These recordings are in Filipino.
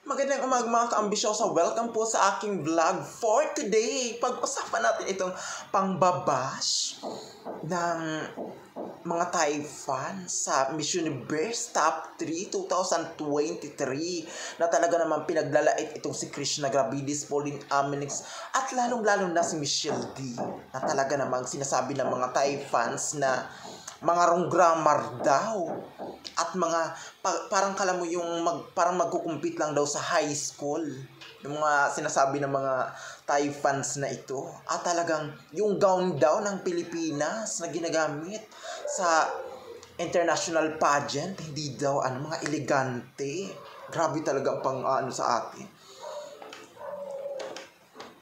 Magandang umaga mga kaambisyosa. Welcome po sa aking vlog for today. Pag-usapan natin itong pangbabash ng mga Thai fans sa Miss Universe Top 3 2023 na talaga naman pinaglalait itong si Krishna Gravidis, Pauline Amelix at lalong-lalo na si Michelle D na talaga namang sinasabi ng mga Thai fans na mga wrong grammar daw at mga parang kala mo yung parang magkukumpit lang daw sa high school yung mga sinasabi ng mga Thai fans na ito at talagang yung gown daw ng Pilipinas na ginagamit sa international pageant hindi daw mga elegante. Grabe talaga ang pang sa atin.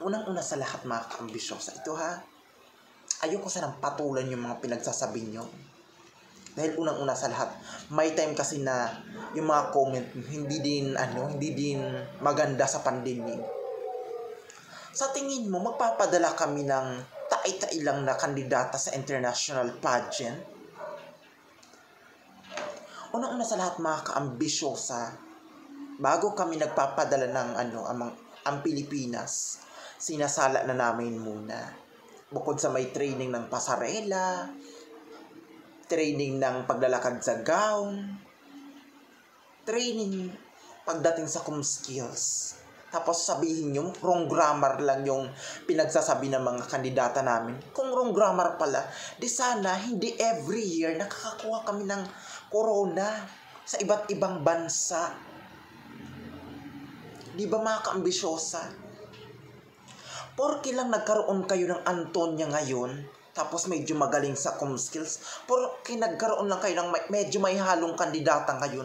Unang-una sa lahat mga kaambisyosa, ito ayoko sanang patulan yung mga pinagsasabi nyo. Dahil unang-una sa lahat, may time kasi na yung mga comment hindi din maganda sa pandinig. Sa tingin mo, magpapadala kami ng tai-tai lang na kandidata sa international pageant? Unang-una sa lahat mga kaambisyosa, bago kami nagpapadala ng ang Pilipinas, sinasala na namin muna. Bukod sa may training ng pasarela, training ng paglalakad sa gown, training pagdating sa skills. Tapos sabihin nyo, wrong grammar lang yung pinagsasabi ng mga kandidata namin. Kung wrong grammar pala, di sana hindi every year nakakakuha kami ng corona sa iba't ibang bansa. Di ba mga kaambisyosa? Porke lang nagkaroon kayo ng Antonia ngayon, tapos medyo magaling sa skills, porke nagkaroon lang kayo ng medyo may halong kandidata ngayon,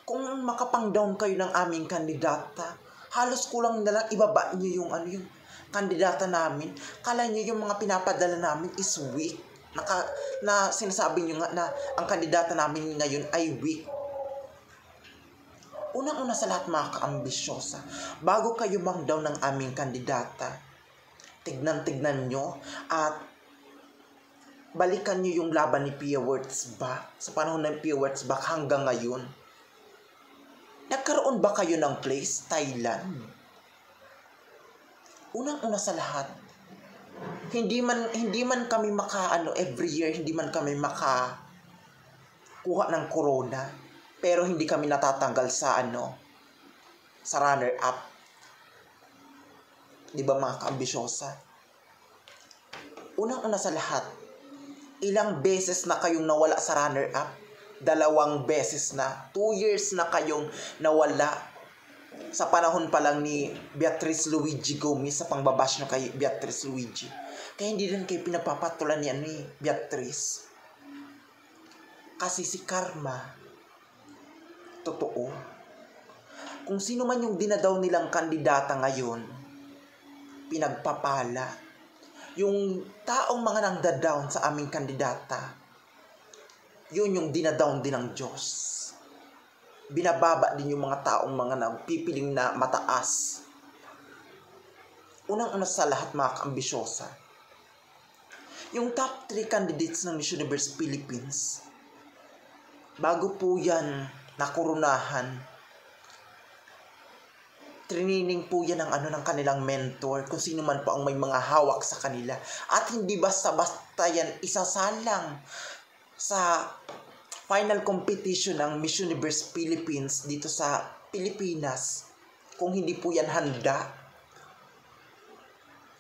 kung makapang-down kayo ng aming kandidata, halos kulang na lang ibaba nyo yung yung kandidata namin. Kala nyo yung mga pinapadala namin is weak. Na sinasabi nyo nga na ang kandidata namin ngayon ay weak. Unang-una sa lahat mga kaambisyosa, bago kayo mang-down ng aming kandidata, tignan nyo at balikan nyo yung laban ni Pia Wurtzbach. Sa panahon ng Pia Wurtzbach hanggang ngayon, nagkaroon ba kayo ng place? Thailand. Unang-una sa lahat, hindi man kami every year, hindi man kami kuha ng corona, pero hindi kami natatanggal sa sa runner-up. Di ba mga kaambisyosa? Unang-una sa lahat, ilang beses na kayong nawala sa runner-up? 2 beses na. 2 years na kayong nawala. Sa panahon pa lang ni Beatrice Luigi Gomez, sa pangbabash nyo kay Beatrice Luigi. Kaya hindi rin kayo pinapapatulan niya ni Beatrice. Kasi si karma, totoo. Kung sino man yung dinadaw nilang kandidata ngayon, pinagpapala. Yung taong mga nangda-down sa aming kandidata, yun yung dinadown din ng Diyos. Binababa din yung mga taong mga nagpipiling na mataas. Unang-una sa lahat mga kaambisyosa, yung top 3 candidates ng Miss Universe Philippines, bago po yan nakurunahan, training po yan ng kanilang mentor, kung sino man po ang may mga hawak sa kanila. At hindi basta-basta yan isasalang sa final competition ng Miss Universe Philippines dito sa Pilipinas kung hindi po yan handa.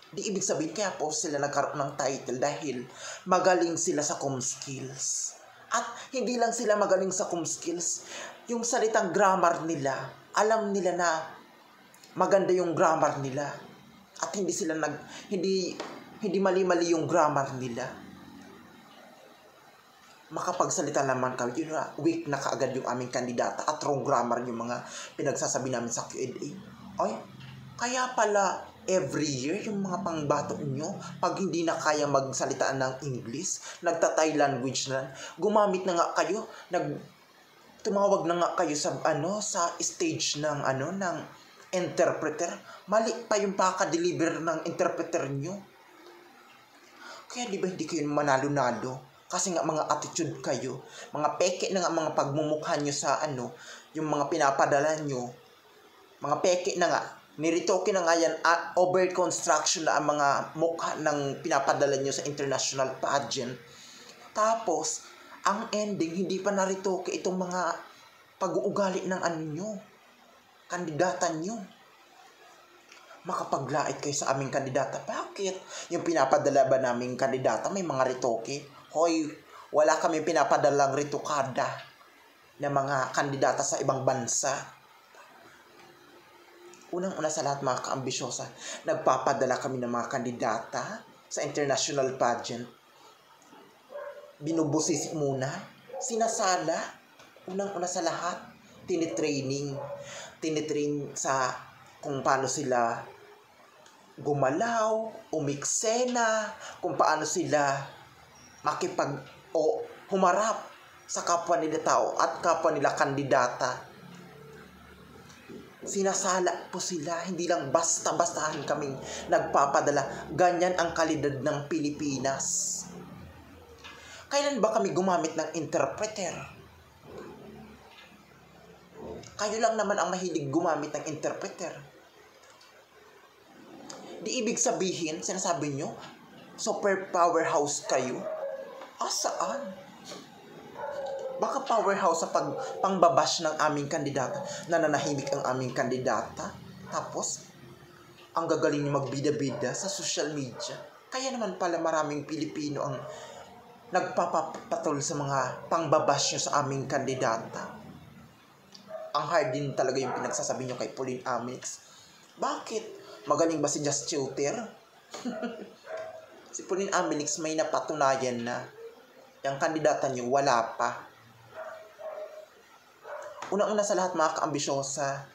Di ibig sabihin kaya po sila nagkaroon ng title dahil magaling sila sa skills. At hindi lang sila magaling sa skills, yung salitang grammar nila, alam nila na maganda yung grammar nila at hindi mali-mali yung grammar nila. Makapagsalita naman kayo, yun na weak na kaagad yung aming kandidata at wrong grammar yung mga pinagsasabi namin sa Q&A. Ay, kaya pala every year yung mga pangbato nyo, pag hindi na kaya magsalita ng English, nagta-Thai language na, gumamit na nga kayo, tumawag na nga kayo sa sa stage ng ng interpreter. Mali pa yung paka-deliver ng interpreter nyo. Kaya di ba hindi kayo manalo-nalo? Kasi nga mga attitude kayo, mga peke na nga mga pagmumukha nyo sa yung mga pinapadala nyo, Mga peke na nga. Niritoke na nga yan at over construction na ang mga mukha ng pinapadala nyo sa international pageant. Tapos, ang ending, hindi pa naritoke itong mga pag-uugali ng ano nyo, kandidata nyo. Makapaglait kayo sa aming kandidata. Bakit? Yung pinapadala ba naming kandidata may mga ritoke? Hoy, wala kami pinapadalang ritokada na mga kandidata sa ibang bansa. Unang-una sa lahat mga kaambisyosa, nagpapadala kami ng mga kandidata sa international pageant. Binubusisi muna, sinasala, unang-una sa lahat, tinitrain sa kung paano sila gumalaw, umiksena, kung paano sila humarap sa kapwa nila tao at kapwa nila kandidata. Sinasala po sila, hindi lang basta-bastahan kaming nagpapadala. Ganyan ang kalidad ng Pilipinas. Kailan ba kami gumamit ng interpreter? Kayo lang naman ang mahilig gumamit ng interpreter. Di ibig sabihin, sinasabi nyo, super powerhouse kayo? Saan? Baka powerhouse sa pangbabash ng aming kandidata. Nananahimik ang aming kandidata. Tapos, ang gagaling niyo magbida-bida sa social media. Kaya naman pala maraming Pilipino ang nagpapatol sa mga pangbabash nyo sa aming kandidata. Ang hard din talaga yung pinagsasabi nyo kay Pauline Amelix. Bakit? Magaling ba si Just Tutor? Si Pauline Amelix may napatunayan na yung kandidata nyo wala pa. Unang-una sa lahat mga kaambisyosa,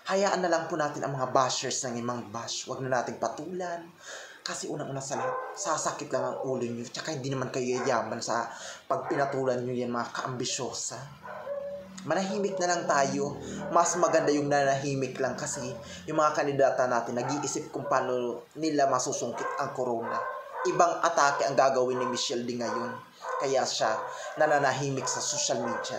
hayaan na lang po natin ang mga bashers ng imang bash. Huwag na nating patulan. Kasi unang-una sa lahat, sasakit lang ang ulo nyo. Tsaka hindi naman kayo yayaman sa pagpinatulan nyo yan mga kaambisyosa. Manahimik na lang tayo. Mas maganda yung nanahimik lang kasi yung mga kandidata natin nag-iisip kung paano nila masusungkit ang corona. Ibang atake ang gagawin ni Michelle D ngayon. Kaya siya nananahimik sa social media.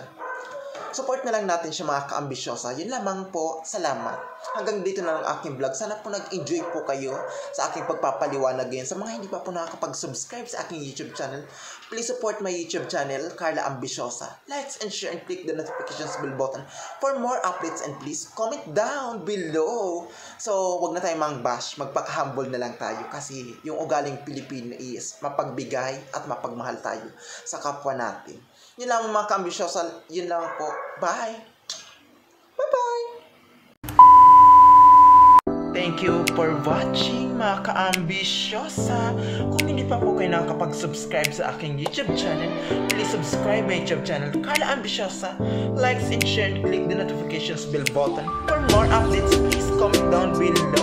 Support na lang natin siya mga kaambisyosa. Yun lamang po. Salamat. Hanggang dito na lang aking vlog. Sana po nag-enjoy po kayo sa aking pagpapaliwanag ngayon. Sa mga hindi pa po nakakapag-subscribe sa aking YouTube channel, please support my YouTube channel, Carla Ambisyosa. Likes and share and click the notifications bell button for more updates and please comment down below. So, wag na tayong mang-bash. Magpaka-humble na lang tayo kasi yung ugaling Pilipino is mapagbigay at mapagmahal tayo sa kapwa natin. Yun lang mga kaambisyosa. Yun lang po. Bye! Bye-bye! Thank you for watching mga kaambisyosa. Kung hindi pa po kayo nakakapag-subscribe sa aking YouTube channel, please subscribe my YouTube channel, Carla Ambisyosa. Likes and share and click the notifications bell button. For more updates, please comment down below.